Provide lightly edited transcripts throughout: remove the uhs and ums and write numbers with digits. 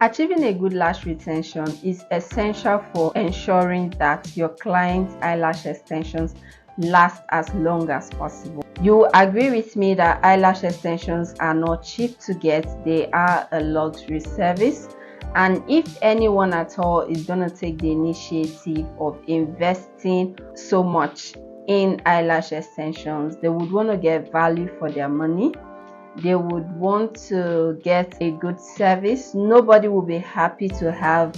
Achieving a good lash retention is essential for ensuring that your client's eyelash extensions last as long as possible. You agree with me that eyelash extensions are not cheap to get, they are a luxury service. And if anyone at all is going to take the initiative of investing so much in eyelash extensions, they would want to get value for their money. They would want to get a good service. Nobody will be happy to have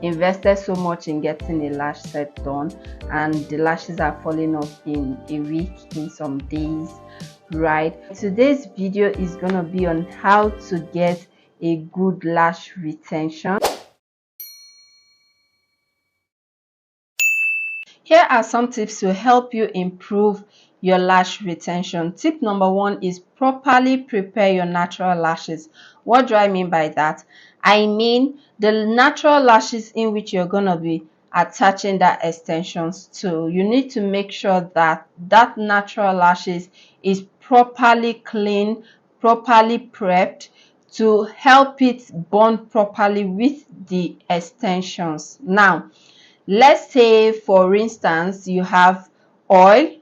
invested so much in getting a lash set done and the lashes are falling off in a week, in some days, right? Today's video is going to be on how to get a good lash retention. Here are some tips to help you improve your lash retention. Tip number one is properly prepare your natural lashes. What do I mean by that? I mean the natural lashes in which you're going to be attaching that extensions to. You need to make sure that that natural lashes is properly clean, properly prepped to help it bond properly with the extensions. Now, let's say for instance you have oil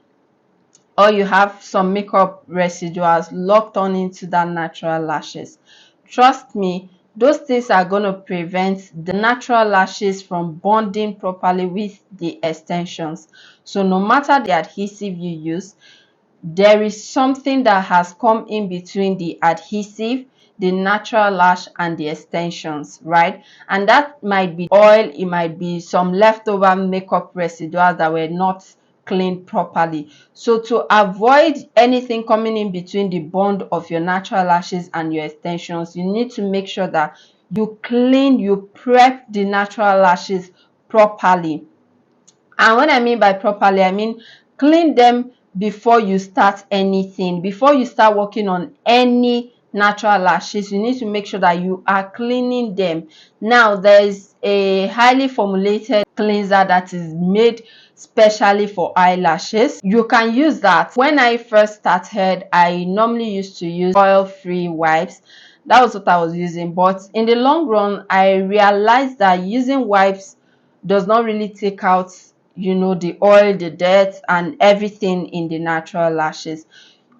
or you have some makeup residuals locked on into that natural lashes. Trust me, those things are going to prevent the natural lashes from bonding properly with the extensions. So no matter the adhesive you use, there is something that has come in between the adhesive, the natural lash, and the extensions, right? And that might be oil, it might be some leftover makeup residuals that were not cleaned properly. So to avoid anything coming in between the bond of your natural lashes and your extensions, you need to make sure that you clean, you prep the natural lashes properly. And when I mean by properly, I mean clean them before you start anything. Before you start working on any natural lashes, you need to make sure that you are cleaning them. Now, there is a highly formulated cleanser that is made specially for eyelashes. You can use that. When I first started, I normally used to use oil-free wipes. That was what I was using. But in the long run, I realized that using wipes does not really take out, you know, the oil, the dirt, and everything in the natural lashes.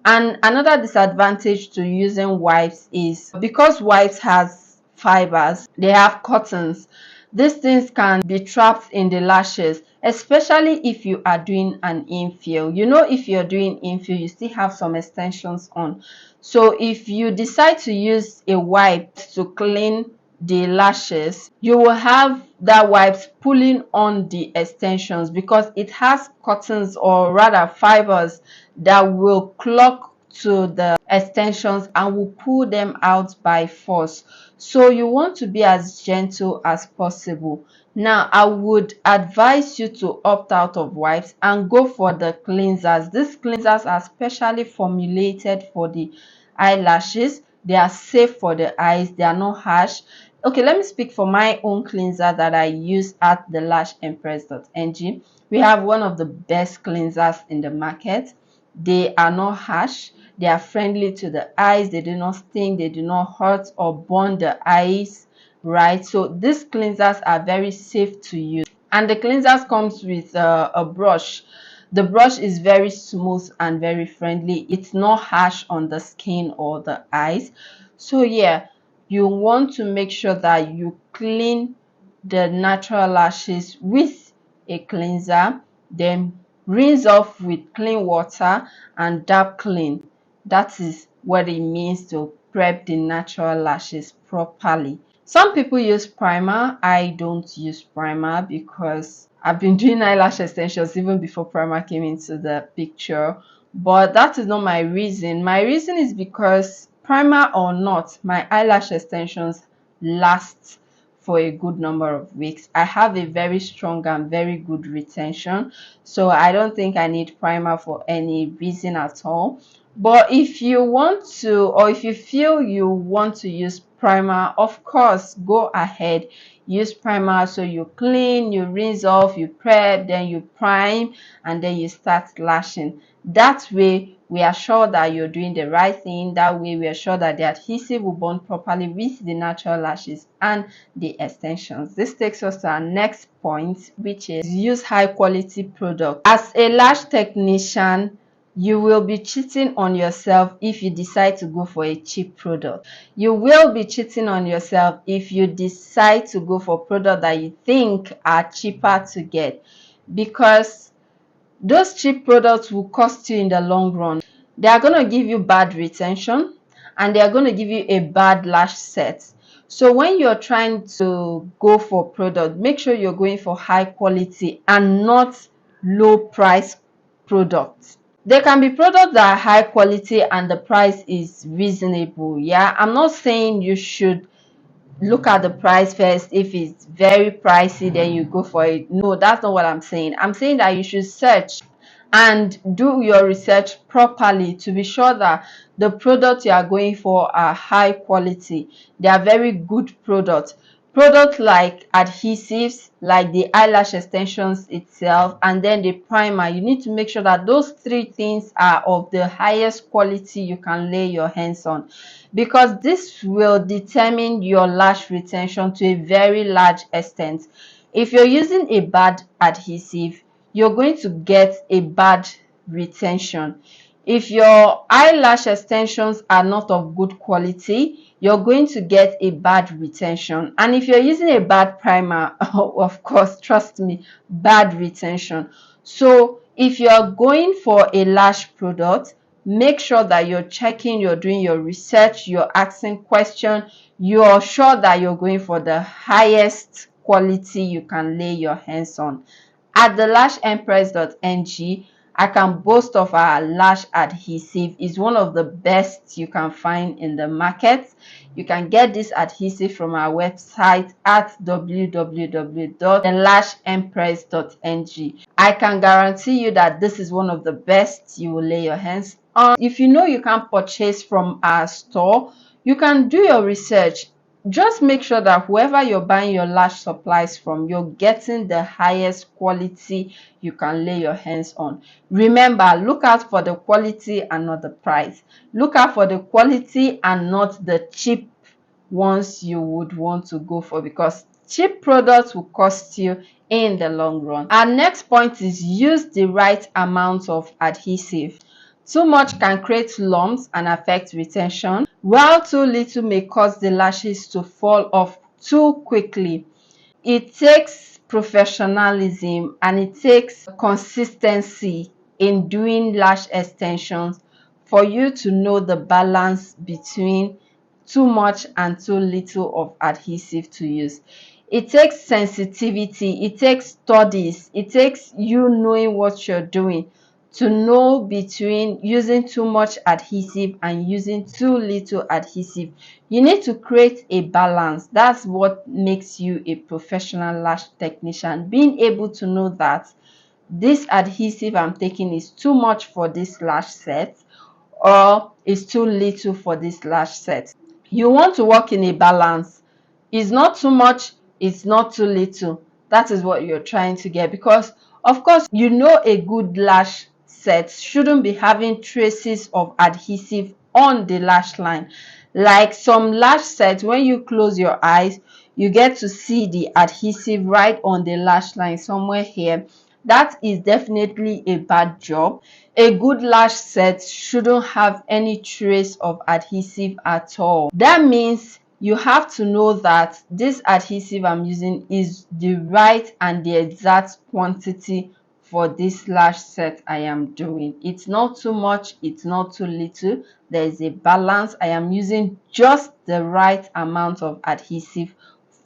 And another disadvantage to using wipes is because wipes has fibers, they have cottons. These things can be trapped in the lashes, especially if you are doing an infill. You know, if you're doing infill, you still have some extensions on. So if you decide to use a wipe to clean the lashes, you will have that wipes pulling on the extensions because it has cottons, or rather fibers, that will clog to the extensions and will pull them out by force. So you want to be as gentle as possible. Now, I would advise you to opt out of wipes and go for the cleansers. These cleansers are specially formulated for the eyelashes. They are safe for the eyes, they are not harsh. Okay, let me speak for my own cleanser that I use at the lassempress.ng. We have one of the best cleansers in the market. They are not harsh, they are friendly to the eyes, they do not sting, they do not hurt or burn the eyes, right? So these cleansers are very safe to use. And the cleansers comes with a brush. The brush is very smooth and very friendly. It's not harsh on the skin or the eyes. So yeah, you want to make sure that you clean the natural lashes with a cleanser, then rinse off with clean water and dab clean. That is what it means to prep the natural lashes properly. Some people use primer. I don't use primer because I've been doing eyelash extensions even before primer came into the picture. But that is not my reason. My reason is because primer or not, my eyelash extensions last for a good number of weeks. I have a very strong and very good retention, so I don't think I need primer for any reason at all. But if you want to, or if you feel you want to use primer, of course, go ahead, use primer. So you clean, you rinse off, you prep, then you prime, and then you start lashing. That way we are sure that you're doing the right thing. That way we are sure that the adhesive will bond properly with the natural lashes and the extensions. This takes us to our next point, which is use high quality products. As a lash technician, you will be cheating on yourself if you decide to go for a cheap product. You will be cheating on yourself if you decide to go for products that you think are cheaper to get, because those cheap products will cost you in the long run. They are going to give you bad retention and they are going to give you a bad lash set. So when you're trying to go for product, make sure you're going for high quality and not low price products. There can be products that are high quality and the price is reasonable. Yeah, I'm not saying you should look at the price first. If it's very pricey, then you go for it. No, that's not what I'm saying. I'm saying that you should search and do your research properly to be sure that the products you are going for are high quality. They are very good products. Products like adhesives, like the eyelash extensions itself, and then the primer. You need to make sure that those three things are of the highest quality you can lay your hands on, because this will determine your lash retention to a very large extent. If you're using a bad adhesive, you're going to get a bad retention. If your eyelash extensions are not of good quality, you're going to get a bad retention. And if you're using a bad primer, of course, trust me, bad retention. So if you're going for a lash product, make sure that you're checking, you're doing your research, you're asking questions, you're sure that you're going for the highest quality you can lay your hands on. At the lashem.ng, I can boast of our lash adhesive. Is one of the best you can find in the market. You can get this adhesive from our website at www.thelashempress.ng. I can guarantee you that this is one of the best you will lay your hands on. If you know you can't purchase from our store, you can do your research. Just make sure that whoever you're buying your lash supplies from, you're getting the highest quality you can lay your hands on. Remember, look out for the quality and not the price. Look out for the quality and not the cheap ones you would want to go for, because cheap products will cost you in the long run. Our next point is use the right amount of adhesive. Too much can create lumps and affect retention, while too little may cause the lashes to fall off too quickly. It takes professionalism and it takes consistency in doing lash extensions for you to know the balance between too much and too little of adhesive to use. It takes sensitivity, it takes studies, it takes you knowing what you're doing to know between using too much adhesive and using too little adhesive. You need to create a balance. That's what makes you a professional lash technician, being able to know that this adhesive I'm taking is too much for this lash set or is too little for this lash set. You want to work in a balance. It's not too much, it's not too little. That is what you're trying to get, because of course you know a good lash set shouldn't be having traces of adhesive on the lash line. Like some lash sets, when you close your eyes, you get to see the adhesive right on the lash line somewhere here. That is definitely a bad job. A good lash set shouldn't have any trace of adhesive at all. That means you have to know that this adhesive I'm using is the right and the exact quantity for this lash set I am doing. It's not too much, it's not too little. There is a balance. I am using just the right amount of adhesive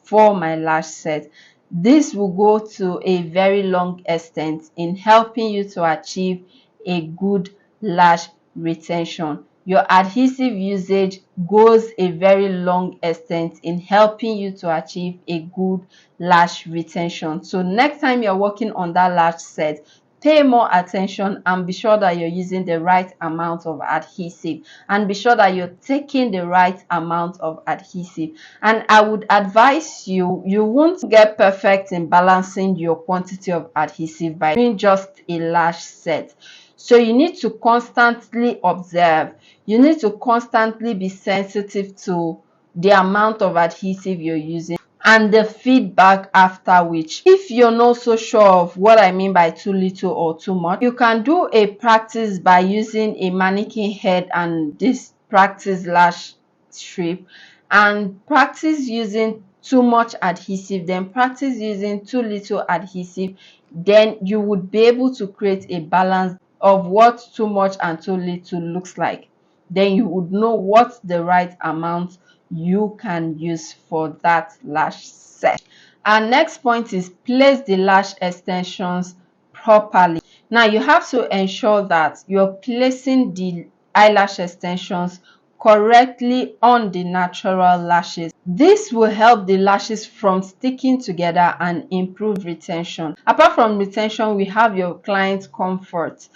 for my lash set. This will go to a very long extent in helping you to achieve a good lash retention. Your adhesive usage goes a very long extent in helping you to achieve a good lash retention. So next time you're working on that lash set, pay more attention and be sure that you're using the right amount of adhesive, and be sure that you're taking the right amount of adhesive. And I would advise you, you won't get perfect in balancing your quantity of adhesive by doing just a lash set. So you need to constantly observe. You need to constantly be sensitive to the amount of adhesive you're using and the feedback after which. If you're not so sure of what I mean by too little or too much, you can do a practice by using a mannequin head and this practice lash strip, and practice using too much adhesive, then practice using too little adhesive. Then you would be able to create a balance of what too much and too little looks like. Then you would know what's the right amount you can use for that lash set. Our next point is place the lash extensions properly. Now you have to ensure that you're placing the eyelash extensions correctly on the natural lashes. This will help the lashes from sticking together and improve retention. Apart from retention, we have your client's comfort.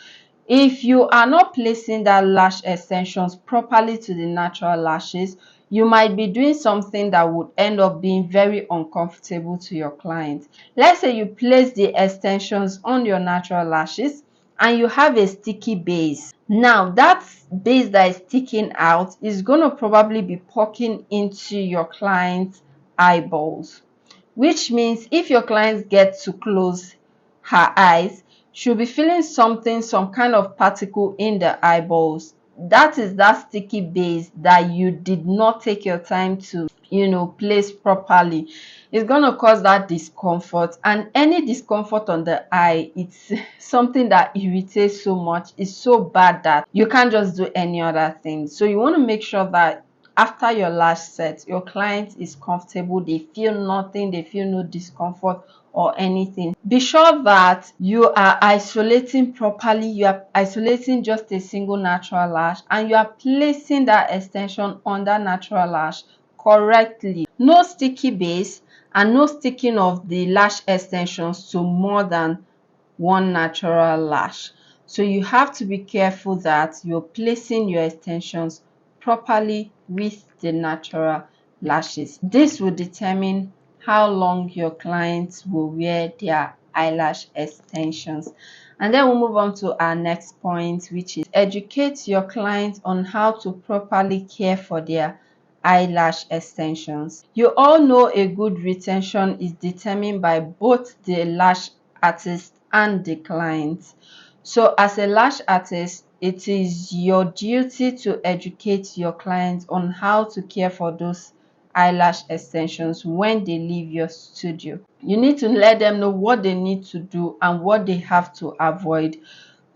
If you are not placing that lash extensions properly to the natural lashes, you might be doing something that would end up being very uncomfortable to your client. Let's say you place the extensions on your natural lashes and you have a sticky base. Now that base that is sticking out is going to probably be poking into your client's eyeballs, which means if your client gets to close her eyes, she'll be feeling something, some kind of particle in the eyeballs. That is that sticky base that you did not take your time to, place properly. It's going to cause that discomfort, and any discomfort on the eye, it's something that irritates so much. It's so bad that you can't just do any other thing. So you want to make sure that after your lash set, your client is comfortable, they feel nothing, they feel no discomfort or anything. Be sure that you are isolating properly. You are isolating just a single natural lash and you are placing that extension on that natural lash correctly. No sticky base and no sticking of the lash extensions to more than one natural lash. So you have to be careful that you're placing your extensions properly with the natural lashes. This will determine how long your clients will wear their eyelash extensions. And then we'll move on to our next point, which is educate your clients on how to properly care for their eyelash extensions. You all know a good retention is determined by both the lash artist and the client. So as a lash artist, it is your duty to educate your clients on how to care for those eyelash extensions when they leave your studio. You need to let them know what they need to do and what they have to avoid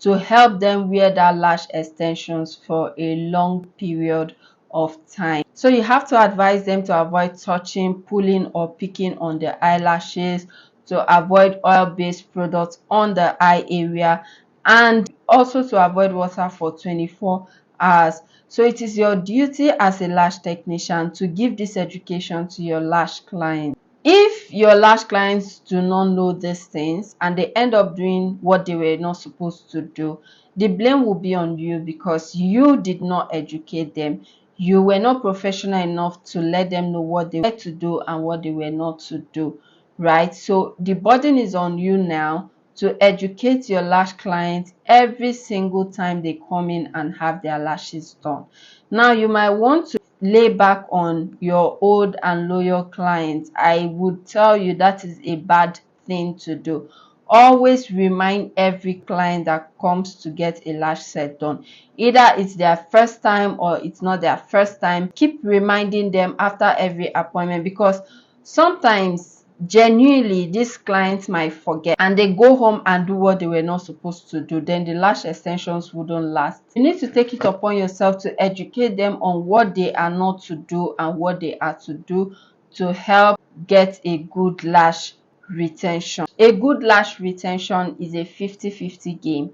to help them wear that lash extensions for a long period of time. So you have to advise them to avoid touching, pulling or picking on the eyelashes, to avoid oil-based products on the eye area, and also to avoid water for 24 hours. So it is your duty as a lash technician to give this education to your lash client. If your lash clients do not know these things and they end up doing what they were not supposed to do, the blame will be on you because you did not educate them. You were not professional enough to let them know what they were to do and what they were not to do, right? So the burden is on you now to educate your lash clients every single time they come in and have their lashes done. Now you might want to lay back on your old and loyal clients. I would tell you that is a bad thing to do. Always remind every client that comes to get a lash set done. Either it's their first time or it's not their first time. Keep reminding them after every appointment because sometimes genuinely these clients might forget and they go home and do what they were not supposed to do. Then the lash extensions wouldn't last. You need to take it upon yourself to educate them on what they are not to do and what they are to do to help get a good lash retention. A good lash retention is a 50-50 game.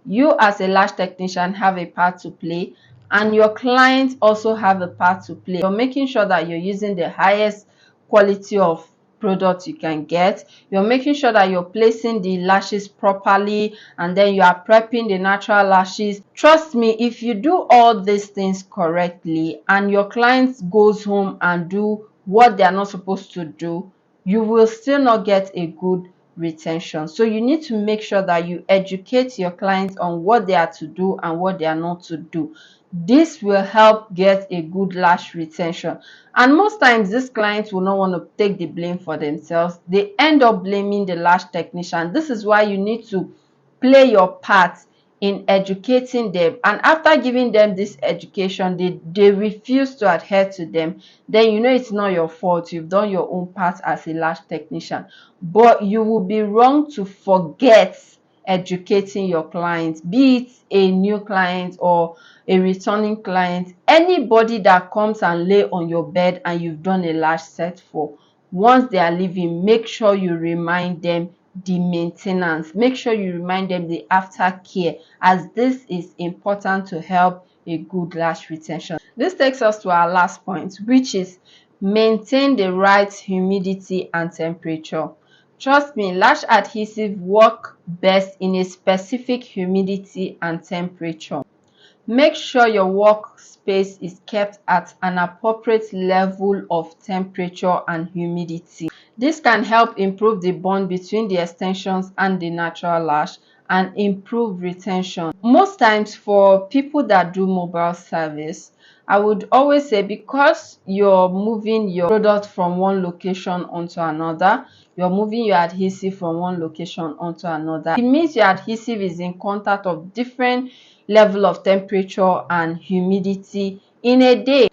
You as a lash technician have a part to play and your clients also have a part to play. You're making sure that you're using the highest quality of product you can get. You're making sure that you're placing the lashes properly and then you are prepping the natural lashes. Trust me, if you do all these things correctly and your client goes home and do what they are not supposed to do, you will still not get a good retention. So you need to make sure that you educate your clients on what they are to do and what they are not to do. This will help get a good lash retention. And most times these clients will not want to take the blame for themselves. They end up blaming the lash technician. This is why you need to play your part in educating them, and after giving them this education, they refuse to adhere to them, then you know it's not your fault. You've done your own part as a lash technician. But you will be wrong to forget educating your clients, be it a new client or a returning client. Anybody that comes and lay on your bed and you've done a lash set for, once they are leaving, make sure you remind them the maintenance. Make sure you remind them the aftercare, as this is important to help a good lash retention. This takes us to our last point, which is maintain the right humidity and temperature. Trust me, lash adhesive work best in a specific humidity and temperature. Make sure your workspace is kept at an appropriate level of temperature and humidity. This can help improve the bond between the extensions and the natural lash and improve retention. Most times for people that do mobile service, I would always say, because you're moving your product from one location onto another, you're moving your adhesive from one location onto another, it means your adhesive is in contact of different level of temperature and humidity in a day.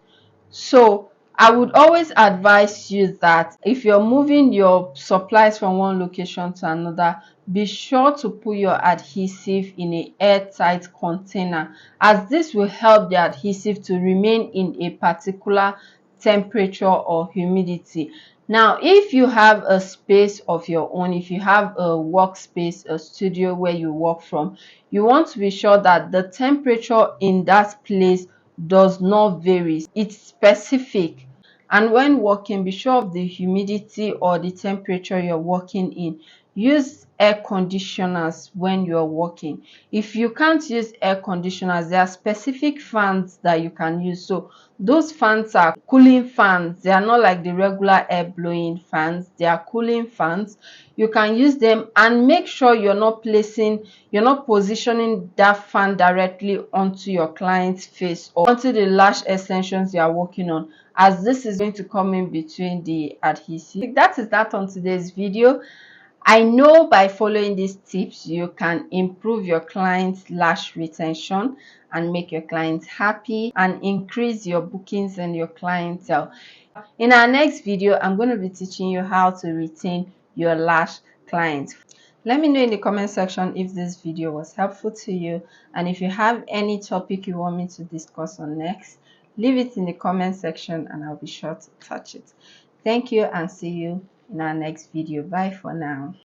So I would always advise you that if you're moving your supplies from one location to another, be sure to put your adhesive in an airtight container, as this will help the adhesive to remain in a particular temperature or humidity. Now, if you have a space of your own, if you have a workspace, a studio where you work from, you want to be sure that the temperature in that place does not vary. It's specific. And when working, be sure of the humidity or the temperature you're working in. Use air conditioners when you're working. If you can't use air conditioners, there are specific fans that you can use. So those fans are cooling fans. They are not like the regular air blowing fans. They are cooling fans. You can use them, and make sure you're not positioning that fan directly onto your client's face or onto the lash extensions you are working on, as this is going to come in between the adhesive. That is that on today's video. I know by following these tips, you can improve your client's lash retention and make your clients happy and increase your bookings and your clientele. In our next video, I'm going to be teaching you how to retain your lash clients. Let me know in the comment section if this video was helpful to you, and if you have any topic you want me to discuss on next, leave it in the comment section and I'll be sure to touch it. Thank you, and see you in our next video. Bye for now.